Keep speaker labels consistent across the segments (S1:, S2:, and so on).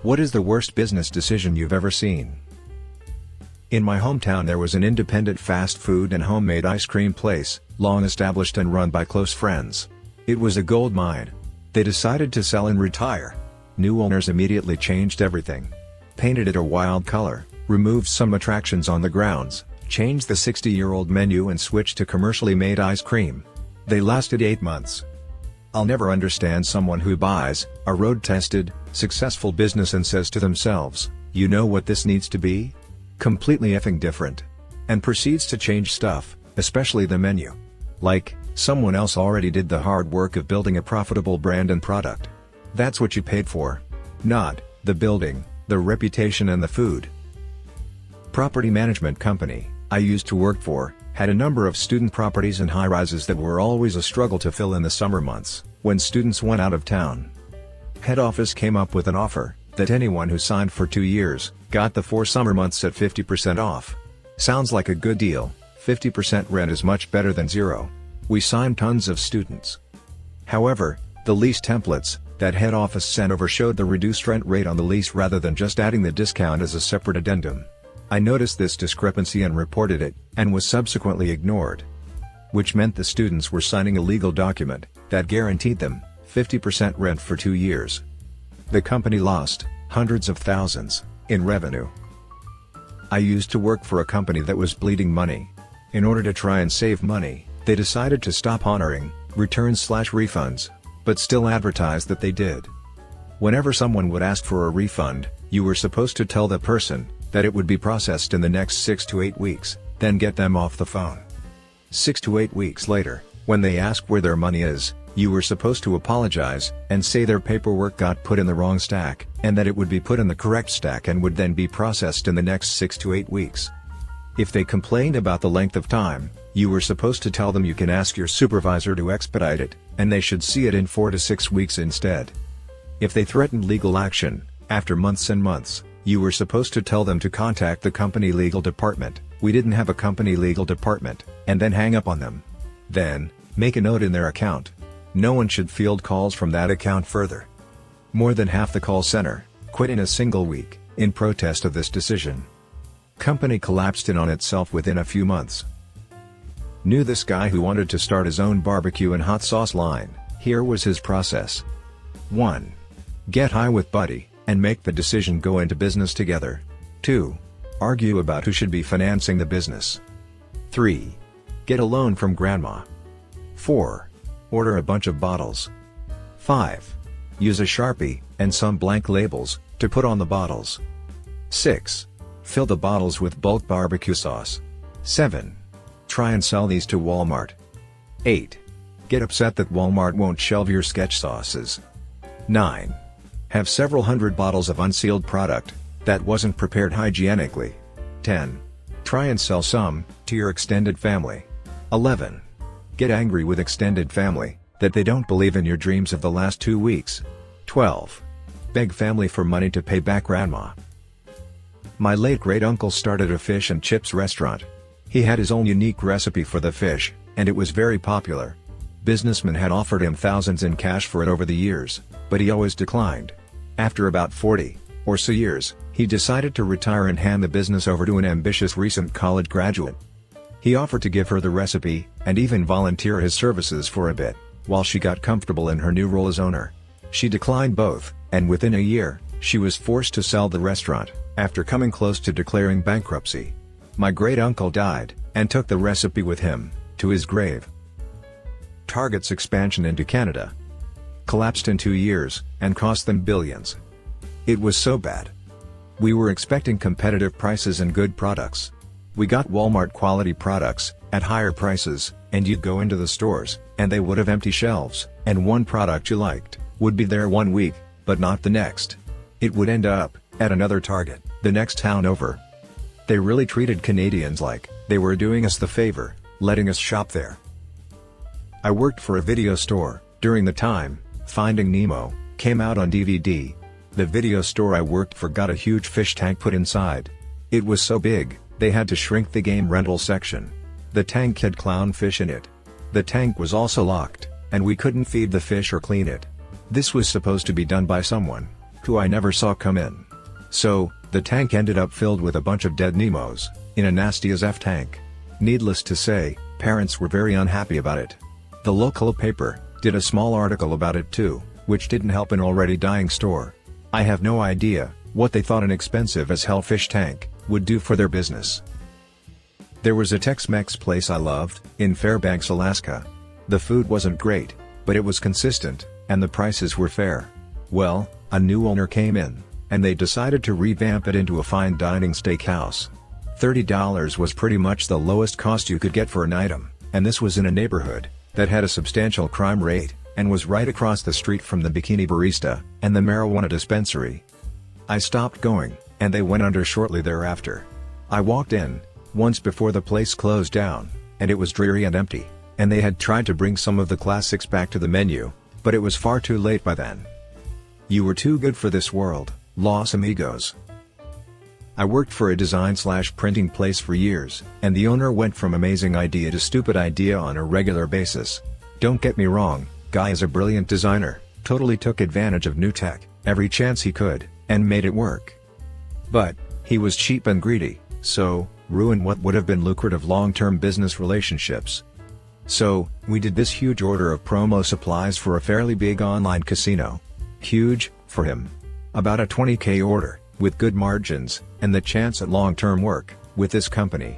S1: What is the worst business decision you've ever seen? In my hometown there was an independent fast food and homemade ice cream place, long established and run by close friends. It was a gold mine. They decided to sell and retire. New owners immediately changed everything. Painted it a wild color, removed some attractions on the grounds, changed the 60-year-old menu and switched to commercially made ice cream. They lasted 8 months. I'll never understand someone who buys a road-tested, successful business and says to themselves, "You know what this needs to be? Completely effing different." And proceeds to change stuff, especially the menu. Like, someone else already did the hard work of building a profitable brand and product. That's what you paid for. Not the building, the reputation and the food. Property management company I used to work for had a number of student properties and high-rises that were always a struggle to fill in the summer months, when students went out of town. Head office came up with an offer that anyone who signed for 2 years got the 4 summer months at 50% off. Sounds like a good deal. 50% rent is much better than zero. We signed tons of students. However, the lease templates that head office sent over showed the reduced rent rate on the lease rather than just adding the discount as a separate addendum. I noticed this discrepancy and reported it, and was subsequently ignored. Which meant the students were signing a legal document that guaranteed them 50% rent for 2 years. The company lost hundreds of thousands in revenue. I used to work for a company that was bleeding money. In order to try and save money, they decided to stop honoring returns/refunds, but still advertised that they did. Whenever someone would ask for a refund, you were supposed to tell the person that it would be processed in the next 6 to 8 weeks, then get them off the phone. 6 to 8 weeks later, when they ask where their money is, you were supposed to apologize and say their paperwork got put in the wrong stack, and that it would be put in the correct stack and would then be processed in the next 6 to 8 weeks. If they complained about the length of time, you were supposed to tell them you can ask your supervisor to expedite it, and they should see it in 4 to 6 weeks instead. If they threatened legal action, after months and months, you were supposed to tell them to contact the company legal department. We didn't have a company legal department, and then hang up on them. Then, make a note in their account. No one should field calls from that account further. More than half the call center quit in a single week, in protest of this decision. Company collapsed in on itself within a few months. Knew this guy who wanted to start his own barbecue and hot sauce line. Here was his process. 1. Get high with buddy, and make the decision go into business together. 2. Argue about who should be financing the business. 3. Get a loan from grandma. 4. Order a bunch of bottles. 5. Use a Sharpie, and some blank labels, to put on the bottles. 6. Fill the bottles with bulk barbecue sauce. 7. Try and sell these to Walmart. 8. Get upset that Walmart won't shelve your sketch sauces. 9. Have several hundred bottles of unsealed product that wasn't prepared hygienically. 10. Try and sell some to your extended family. 11. Get angry with extended family that they don't believe in your dreams of the last 2 weeks. 12. Beg family for money to pay back grandma. My late great-uncle started a fish and chips restaurant. He had his own unique recipe for the fish, and it was very popular. Businessmen had offered him thousands in cash for it over the years, but he always declined. After about 40 or so years, he decided to retire and hand the business over to an ambitious recent college graduate. He offered to give her the recipe, and even volunteer his services for a bit, while she got comfortable in her new role as owner. She declined both, and within a year, she was forced to sell the restaurant, after coming close to declaring bankruptcy. My great-uncle died, and took the recipe with him to his grave. Target's expansion into Canada collapsed in 2 years, and cost them billions. It was so bad. We were expecting competitive prices and good products. We got Walmart quality products, at higher prices, and you'd go into the stores, and they would have empty shelves, and one product you liked would be there 1 week, but not the next. It would end up at another Target, the next town over. They really treated Canadians like they were doing us the favor, letting us shop there. I worked for a video store during the time Finding Nemo came out on DVD. The video store I worked for got a huge fish tank put inside. It was so big, they had to shrink the game rental section. The tank had clownfish in it. The tank was also locked, and we couldn't feed the fish or clean it. This was supposed to be done by someone who I never saw come in. So, the tank ended up filled with a bunch of dead Nemos, in a nasty as F tank. Needless to say, parents were very unhappy about it. The local paper did a small article about it too, which didn't help an already dying store. I have no idea what they thought an expensive as hell fish tank would do for their business. There was a Tex-Mex place I loved, in Fairbanks, Alaska. The food wasn't great, but it was consistent, and the prices were fair. Well, a new owner came in, and they decided to revamp it into a fine dining steakhouse. $30 was pretty much the lowest cost you could get for an item, and this was in a neighborhood that had a substantial crime rate, and was right across the street from the bikini barista and the marijuana dispensary. I stopped going, and they went under shortly thereafter. I walked in once before the place closed down, and it was dreary and empty, and they had tried to bring some of the classics back to the menu, but it was far too late by then. You were too good for this world, Los Amigos. I worked for a design/printing place for years, and the owner went from amazing idea to stupid idea on a regular basis. Don't get me wrong, guy is a brilliant designer, totally took advantage of new tech, every chance he could, and made it work. But he was cheap and greedy, so ruined what would have been lucrative long-term business relationships. So, we did this huge order of promo supplies for a fairly big online casino. Huge, for him. About a $20K order, with good margins, and the chance at long-term work with this company.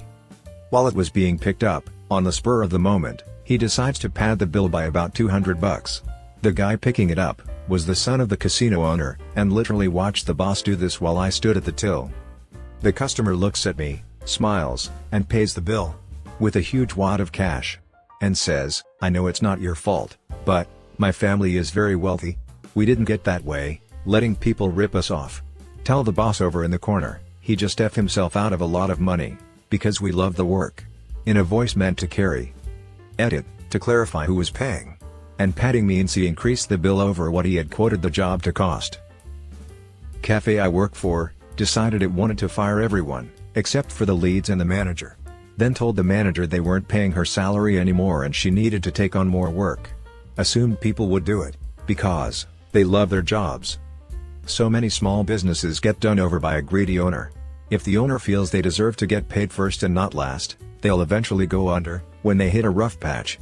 S1: While it was being picked up, on the spur of the moment, he decides to pad the bill by about $200. The guy picking it up was the son of the casino owner, and literally watched the boss do this while I stood at the till. The customer looks at me, smiles, and pays the bill with a huge wad of cash, and says, "I know it's not your fault, but my family is very wealthy. We didn't get that way, letting people rip us off. Tell the boss over in the corner, he just F himself out of a lot of money, because we love the work." In a voice meant to carry. Edit, to clarify who was paying. And patting me and see increased the bill over what he had quoted the job to cost. Cafe I work for decided it wanted to fire everyone, except for the leads and the manager. Then told the manager they weren't paying her salary anymore and she needed to take on more work. Assumed people would do it, because they love their jobs. So many small businesses get done over by a greedy owner. If the owner feels they deserve to get paid first and not last, they'll eventually go under when they hit a rough patch.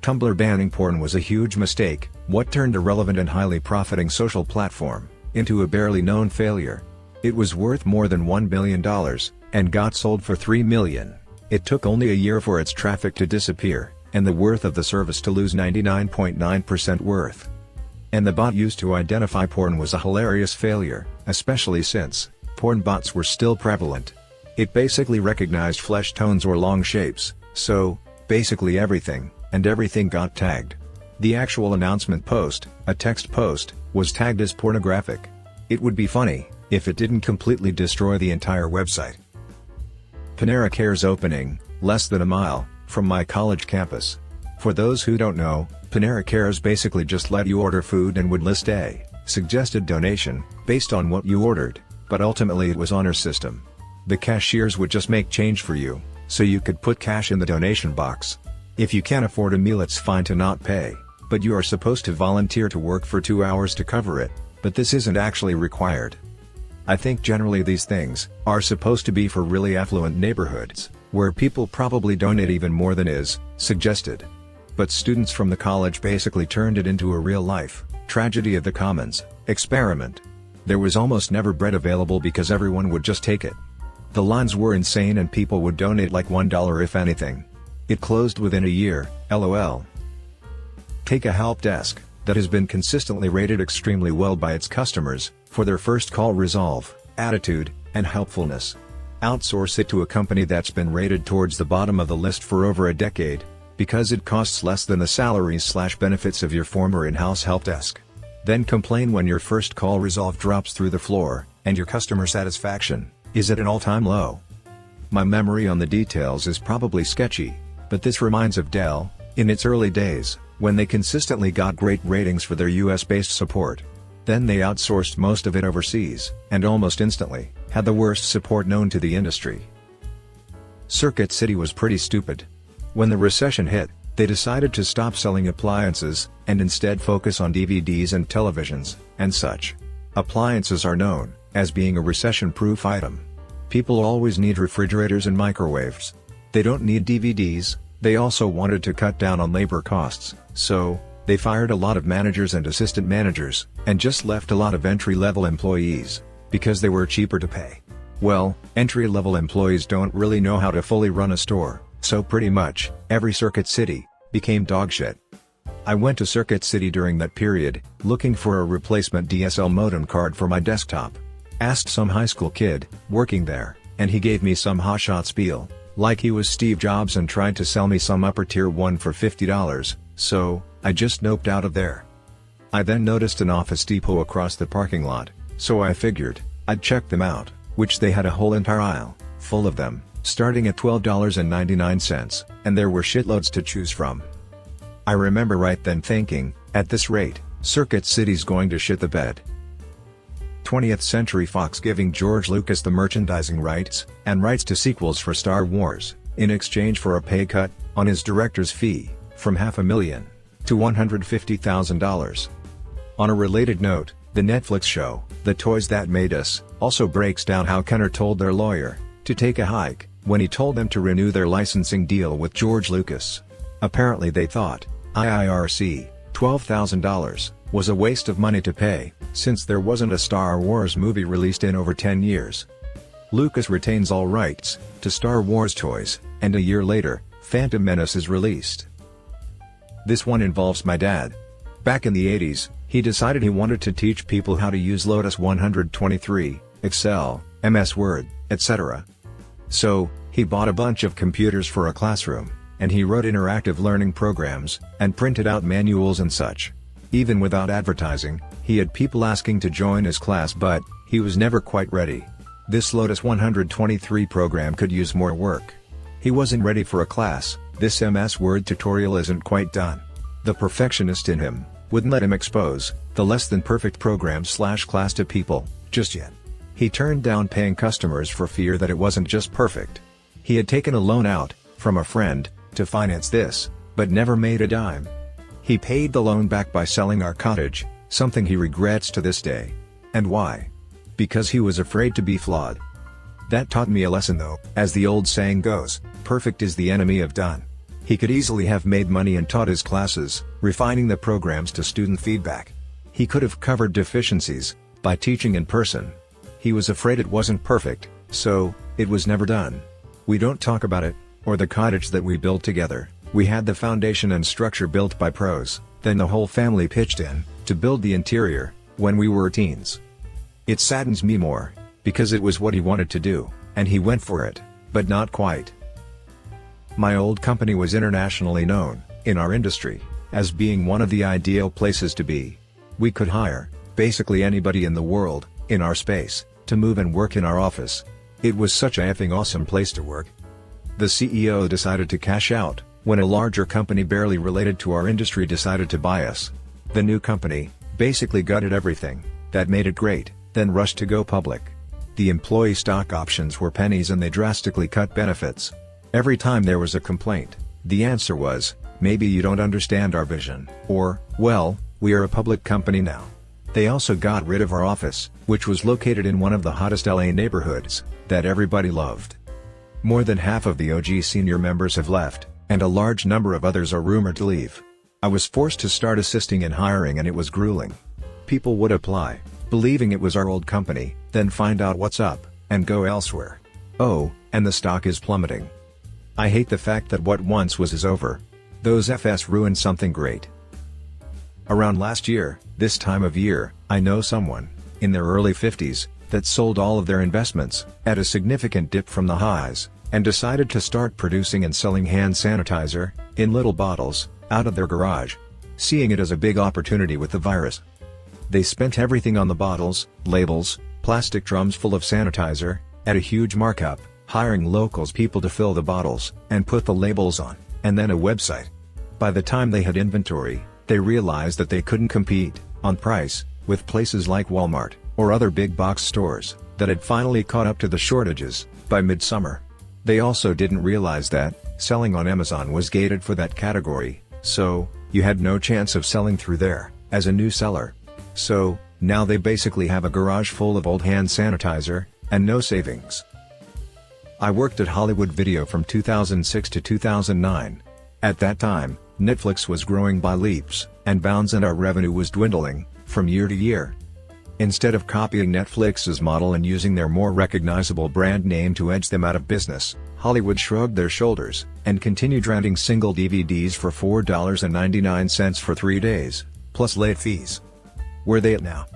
S1: Tumblr banning porn was a huge mistake. What turned a relevant and highly profiting social platform into a barely known failure. It was worth more than $1 billion, and got sold for $3 million. It took only a year for its traffic to disappear, and the worth of the service to lose 99.9% worth. And the bot used to identify porn was a hilarious failure, especially since porn bots were still prevalent. It basically recognized flesh tones or long shapes, so basically everything, and everything got tagged. The actual announcement post, a text post, was tagged as pornographic. It would be funny if it didn't completely destroy the entire website. Panera Care's opening, less than a mile from my college campus. For those who don't know, Panera Cares basically just let you order food and would list a suggested donation based on what you ordered, but ultimately it was honor system. The cashiers would just make change for you, so you could put cash in the donation box. If you can't afford a meal, it's fine to not pay, but you are supposed to volunteer to work for 2 hours to cover it, but this isn't actually required. I think generally these things are supposed to be for really affluent neighborhoods, where people probably donate even more than is suggested. But students from the college basically turned it into a real-life tragedy of the commons experiment. There was almost never bread available because everyone would just take it. The lines were insane and people would donate like $1 if anything. It closed within a year, LOL. Take a help desk that has been consistently rated extremely well by its customers for their first call resolve, attitude, and helpfulness. Outsource it to a company that's been rated towards the bottom of the list for over a decade, because it costs less than the salaries/benefits of your former in-house help desk. Then complain when your first call resolve drops through the floor, and your customer satisfaction is at an all-time low. My memory on the details is probably sketchy, but this reminds of Dell, in its early days, when they consistently got great ratings for their US-based support. Then they outsourced most of it overseas, and almost instantly, had the worst support known to the industry. Circuit City was pretty stupid. When the recession hit, they decided to stop selling appliances, and instead focus on DVDs and televisions, and such. Appliances are known as being a recession-proof item. People always need refrigerators and microwaves. They don't need DVDs. They also wanted to cut down on labor costs, so they fired a lot of managers and assistant managers, and just left a lot of entry-level employees, because they were cheaper to pay. Well, entry-level employees don't really know how to fully run a store, so pretty much every Circuit City became dogshit. I went to Circuit City during that period, looking for a replacement DSL modem card for my desktop. Asked some high school kid working there, and he gave me some hotshot spiel, like he was Steve Jobs, and tried to sell me some upper tier one for $50, so I just noped out of there. I then noticed an Office Depot across the parking lot, so I figured I'd check them out, which they had a whole entire aisle full of them, starting at $12.99, and there were shitloads to choose from. I remember right then thinking, at this rate, Circuit City's going to shit the bed. 20th Century Fox giving George Lucas the merchandising rights and rights to sequels for Star Wars, in exchange for a pay cut on his director's fee, from $500,000 to $150,000. On a related note, the Netflix show, The Toys That Made Us, also breaks down how Kenner told their lawyer to take a hike when he told them to renew their licensing deal with George Lucas. Apparently they thought IIRC, $12,000, was a waste of money to pay, since there wasn't a Star Wars movie released in over 10 years. Lucas retains all rights to Star Wars toys, and a year later, Phantom Menace is released. This one involves my dad. Back in the 80s, he decided he wanted to teach people how to use Lotus 123, Excel, MS Word, etc. So, he bought a bunch of computers for a classroom, and he wrote interactive learning programs, and printed out manuals and such. Even without advertising, he had people asking to join his class, but he was never quite ready. This Lotus 123 program could use more work. He wasn't ready for a class. This MS Word tutorial isn't quite done. The perfectionist in him wouldn't let him expose the less than perfect program/class to people just yet. He turned down paying customers for fear that it wasn't just perfect. He had taken a loan out from a friend to finance this, but never made a dime. He paid the loan back by selling our cottage, something he regrets to this day. And why? Because he was afraid to be flawed. That taught me a lesson though, as the old saying goes, perfect is the enemy of done. He could easily have made money and taught his classes, refining the programs to student feedback. He could have covered deficiencies by teaching in person. He was afraid it wasn't perfect, so it was never done. We don't talk about it, or the cottage that we built together. We had the foundation and structure built by pros, then the whole family pitched in to build the interior when we were teens. It saddens me more, because it was what he wanted to do, and he went for it, but not quite. My old company was internationally known, in our industry, as being one of the ideal places to be. We could hire basically anybody in the world, in our space, to move and work in our office. It was such a effing awesome place to work. The CEO decided to cash out when a larger company barely related to our industry decided to buy us. The new company basically gutted everything that made it great, then rushed to go public. The employee stock options were pennies and they drastically cut benefits. Every time there was a complaint, the answer was, maybe you don't understand our vision, or, well, we are a public company now. They also got rid of our office, which was located in one of the hottest LA neighborhoods that everybody loved. More than half of the OG senior members have left, and a large number of others are rumored to leave. I was forced to start assisting in hiring and it was grueling. People would apply, believing it was our old company, then find out what's up, and go elsewhere. Oh, and the stock is plummeting. I hate the fact that what once was is over. Those FS ruined something great. Around last year, this time of year, I know someone, in their early 50s, that sold all of their investments, at a significant dip from the highs, and decided to start producing and selling hand sanitizer, in little bottles, out of their garage. Seeing it as a big opportunity with the virus. They spent everything on the bottles, labels, plastic drums full of sanitizer, at a huge markup, hiring locals people to fill the bottles, and put the labels on, and then a website. By the time they had inventory, they realized that they couldn't compete, on price, with places like Walmart, or other big box stores, that had finally caught up to the shortages, by midsummer. They also didn't realize that, selling on Amazon was gated for that category, so, you had no chance of selling through there, as a new seller. So, Now they basically have a garage full of old hand sanitizer, and no savings. I worked at Hollywood Video from 2006 to 2009. At that time, Netflix was growing by leaps and bounds and our revenue was dwindling, from year to year. Instead of copying Netflix's model and using their more recognizable brand name to edge them out of business, Hollywood shrugged their shoulders, and continued renting single DVDs for $4.99 for 3 days, plus late fees. Where they at now?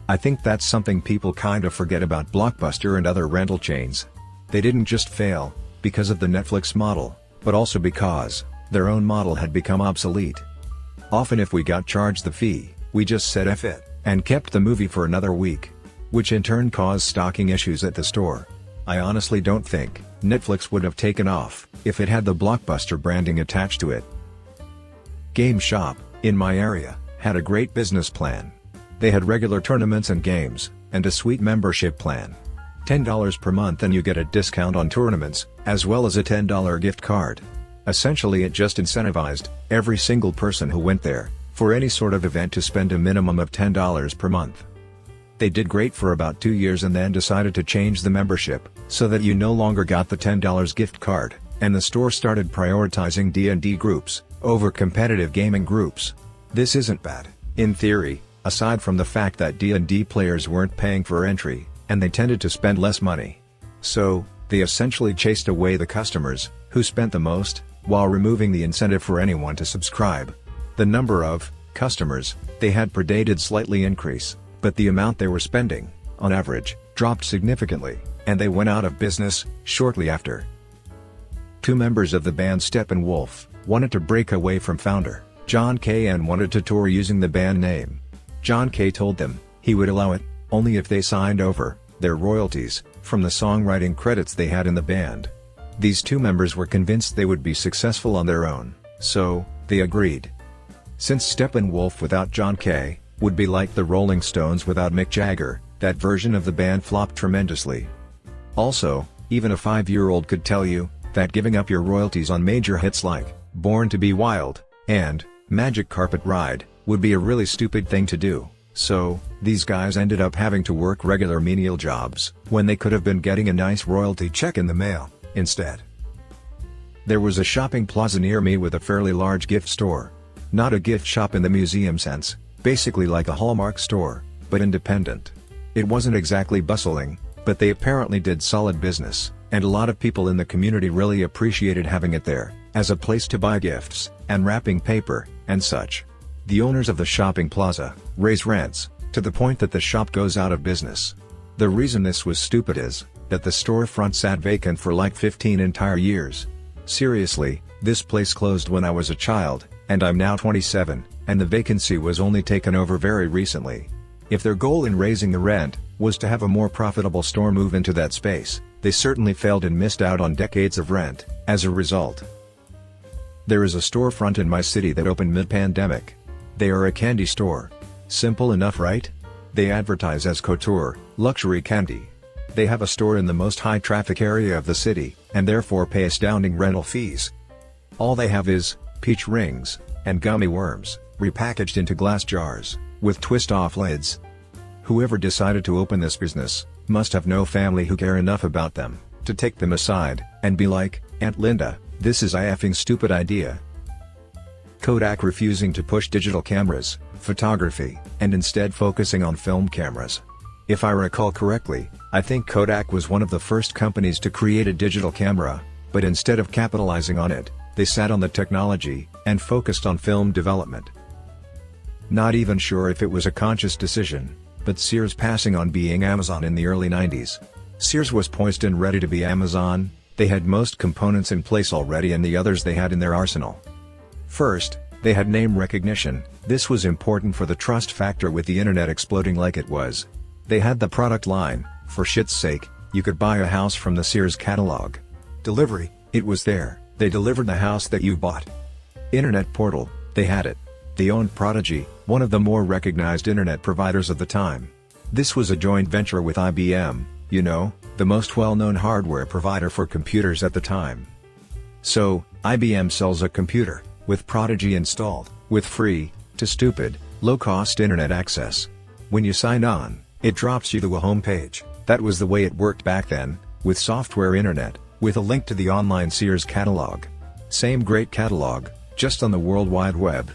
S1: I think that's something people kinda forget about Blockbuster and other rental chains. They didn't just fail, because of the Netflix model, but also because their own model had become obsolete. Often if we got charged the fee, we just said F it, and kept the movie for another week. Which in turn caused stocking issues at the store. I honestly don't think Netflix would have taken off if it had the Blockbuster branding attached to it. Game Shop, in my area, had a great business plan. They had regular tournaments and games, and a sweet membership plan. $10 per month and you get a discount on tournaments, as well as a $10 gift card. Essentially it just incentivized every single person who went there, for any sort of event, to spend a minimum of $10 per month. They did great for about 2 years and then decided to change the membership, so that you no longer got the $10 gift card, and the store started prioritizing D&D groups over competitive gaming groups. This isn't bad, in theory, aside from the fact that D&D players weren't paying for entry, and they tended to spend less money. So, they essentially chased away the customers, who spent the most, while removing the incentive for anyone to subscribe. The number of customers they had per day did slightly increase, but the amount they were spending, on average, dropped significantly, and they went out of business shortly after. 2 members of the band Steppenwolf wanted to break away from founder John Kay and wanted to tour using the band name. John Kay told them he would allow it only if they signed over their royalties from the songwriting credits they had in the band. These 2 members were convinced they would be successful on their own, so they agreed. Since Steppenwolf without John Kay would be like the Rolling Stones without Mick Jagger, that version of the band flopped tremendously. Also, even a 5-year-old could tell you that giving up your royalties on major hits like Born to Be Wild and Magic Carpet Ride would be a really stupid thing to do. So, these guys ended up having to work regular menial jobs when they could have been getting a nice royalty check in the mail instead. There was a shopping plaza near me with a fairly large gift store. Not a gift shop in the museum sense, basically like a Hallmark store, but independent. It wasn't exactly bustling, but they apparently did solid business, and a lot of people in the community really appreciated having it there, as a place to buy gifts, and wrapping paper, and such. The owners of the shopping plaza raise rents, to the point that the shop goes out of business. The reason this was stupid is that the storefront sat vacant for like 15 entire years. Seriously, this place closed when I was a child, and I'm now 27, and the vacancy was only taken over very recently. If their goal in raising the rent was to have a more profitable store move into that space, they certainly failed and missed out on decades of rent as a result. There is a storefront in my city that opened mid-pandemic. They are a candy store. Simple enough, right? They advertise as couture, luxury candy. They have a store in the most high-traffic area of the city, and therefore pay astounding rental fees. All they have is peach rings and gummy worms, repackaged into glass jars, with twist-off lids. Whoever decided to open this business must have no family who care enough about them to take them aside and be like, "Aunt Linda, this is a effing stupid idea." Kodak refusing to push digital cameras, photography, and instead focusing on film cameras. If I recall correctly, I think Kodak was one of the first companies to create a digital camera, but instead of capitalizing on it, they sat on the technology and focused on film development. Not even sure if it was a conscious decision, but Sears passing on being Amazon in the early 90s. Sears was poised and ready to be Amazon. They had most components in place already and the others they had in their arsenal. First, they had name recognition. This was important for the trust factor with the internet exploding like it was. They had the product line, for shit's sake, you could buy a house from the Sears catalog. Delivery, it was there, they delivered the house that you bought. Internet portal, they had it. They owned Prodigy, one of the more recognized internet providers of the time. This was a joint venture with IBM, you know, the most well-known hardware provider for computers at the time. So, IBM sells a computer with Prodigy installed, with free, to stupid, low-cost internet access. When you sign on, it drops you to a home page. That was the way it worked back then, with software internet, with a link to the online Sears catalog. Same great catalog, just on the World Wide Web.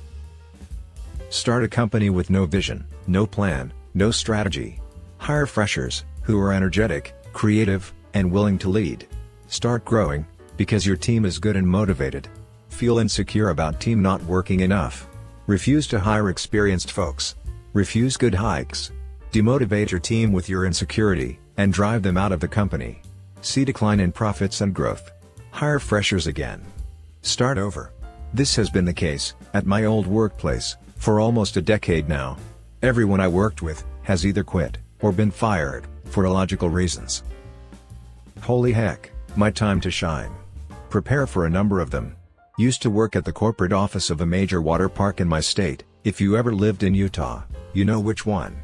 S1: Start a company with no vision, no plan, no strategy. Hire freshers, who are energetic, creative, and willing to lead. Start growing, because your team is good and motivated. Feel insecure about team not working enough. Refuse to hire experienced folks. Refuse good hikes. Demotivate your team with your insecurity, and drive them out of the company. See decline in profits and growth. Hire freshers again. Start over. This has been the case, at my old workplace, for almost a decade now. Everyone I worked with, has either quit, or been fired, for illogical reasons. Holy heck, my time to shine. Prepare for a number of them. Used to work at the corporate office of a major water park in my state. If you ever lived in Utah, you know which one.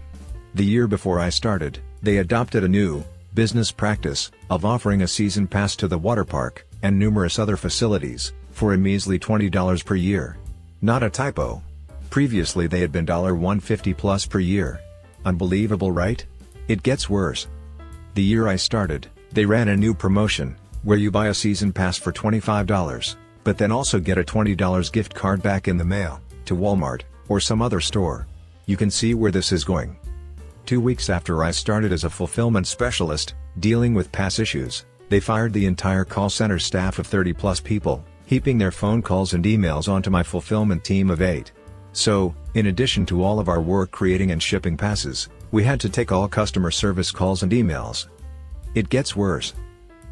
S1: The year before I started, they adopted a new business practice of offering a season pass to the water park, and numerous other facilities, for a measly $20 per year. Not a typo. Previously they had been $150 plus per year. Unbelievable, right? It gets worse. The year I started, they ran a new promotion, where you buy a season pass for $25, but then also get a $20 gift card back in the mail, to Walmart, or some other store. You can see where this is going. 2 weeks after I started as a fulfillment specialist, dealing with pass issues, they fired the entire call center staff of 30 plus people, heaping their phone calls and emails onto my fulfillment team of 8. So, in addition to all of our work creating and shipping passes, we had to take all customer service calls and emails. It gets worse.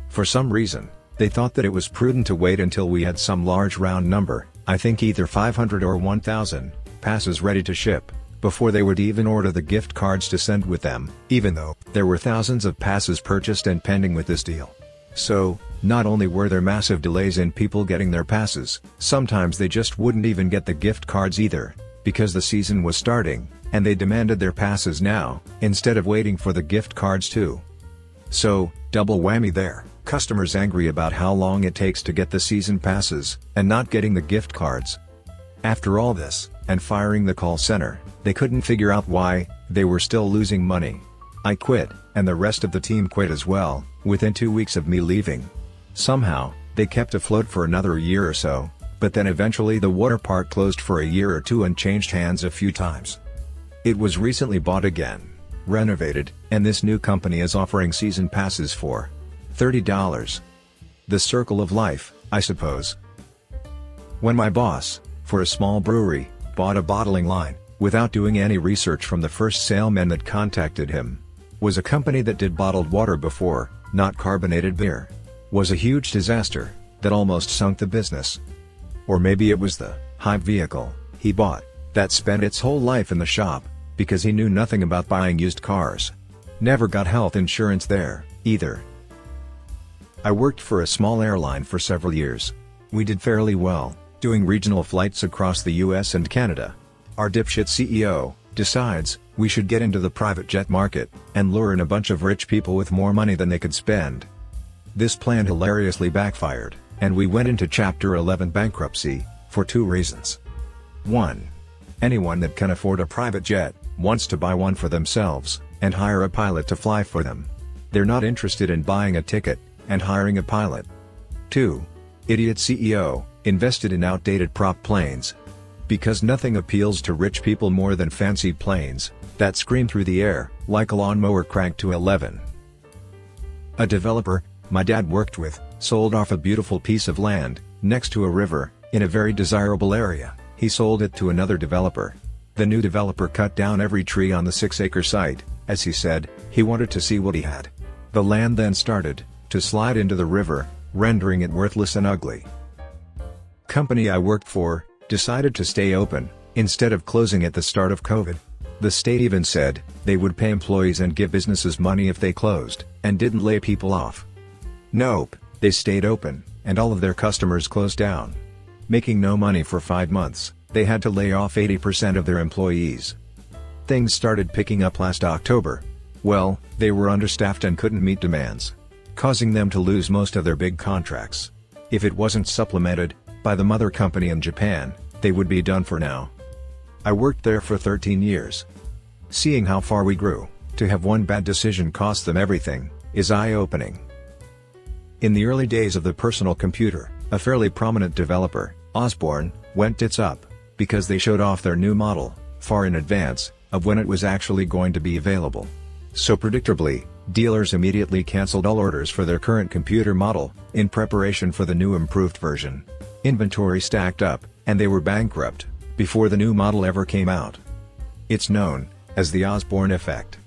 S1: For some reason, they thought that it was prudent to wait until we had some large round number, I think either 500 or 1,000, passes ready to ship, before they would even order the gift cards to send with them, even though there were thousands of passes purchased and pending with this deal. So, not only were there massive delays in people getting their passes, sometimes they just wouldn't even get the gift cards either, because the season was starting, and they demanded their passes now, instead of waiting for the gift cards too. So, double whammy there, customers angry about how long it takes to get the season passes, and not getting the gift cards. After all this, and firing the call center, they couldn't figure out why they were still losing money. I quit, and the rest of the team quit as well, within 2 weeks of me leaving. Somehow, they kept afloat for another year or so, but then eventually the water park closed for a year or two and changed hands a few times. It was recently bought again, renovated, and this new company is offering season passes for $30. The circle of life, I suppose. When my boss, for a small brewery, bought a bottling line, without doing any research from the first salesman that contacted him, was a company that did bottled water before, not carbonated beer. Was a huge disaster, that almost sunk the business. Or maybe it was the hype vehicle he bought, that spent its whole life in the shop, because he knew nothing about buying used cars. Never got health insurance there, either. I worked for a small airline for several years. We did fairly well, doing regional flights across the US and Canada. Our dipshit CEO decides we should get into the private jet market, and lure in a bunch of rich people with more money than they could spend. This plan hilariously backfired, and we went into Chapter 11 bankruptcy, for 2 reasons. 1. Anyone that can afford a private jet, wants to buy one for themselves, and hire a pilot to fly for them. They're not interested in buying a ticket, and hiring a pilot. 2. Idiot CEO, invested in outdated prop planes. Because nothing appeals to rich people more than fancy planes, that scream through the air, like a lawnmower cranked to 11. A developer my dad worked with, sold off a beautiful piece of land, next to a river, in a very desirable area. He sold it to another developer. The new developer cut down every tree on the 6-acre site, as he said, he wanted to see what he had. The land then started to slide into the river, rendering it worthless and ugly. Company I worked for decided to stay open, instead of closing at the start of COVID. The state even said they would pay employees and give businesses money if they closed, and didn't lay people off. Nope, they stayed open, and all of their customers closed down. Making no money for 5 months, they had to lay off 80% of their employees. Things started picking up last October. Well, they were understaffed and couldn't meet demands, causing them to lose most of their big contracts. If it wasn't supplemented by the mother company in Japan, they would be done for now. I worked there for 13 years. Seeing how far we grew, to have one bad decision cost them everything, is eye-opening. In the early days of the personal computer, a fairly prominent developer, Osborne, went tits up, because they showed off their new model, far in advance of when it was actually going to be available. So predictably, dealers immediately cancelled all orders for their current computer model, in preparation for the new improved version. Inventory stacked up, and they were bankrupt, before the new model ever came out. It's known as the Osborne effect.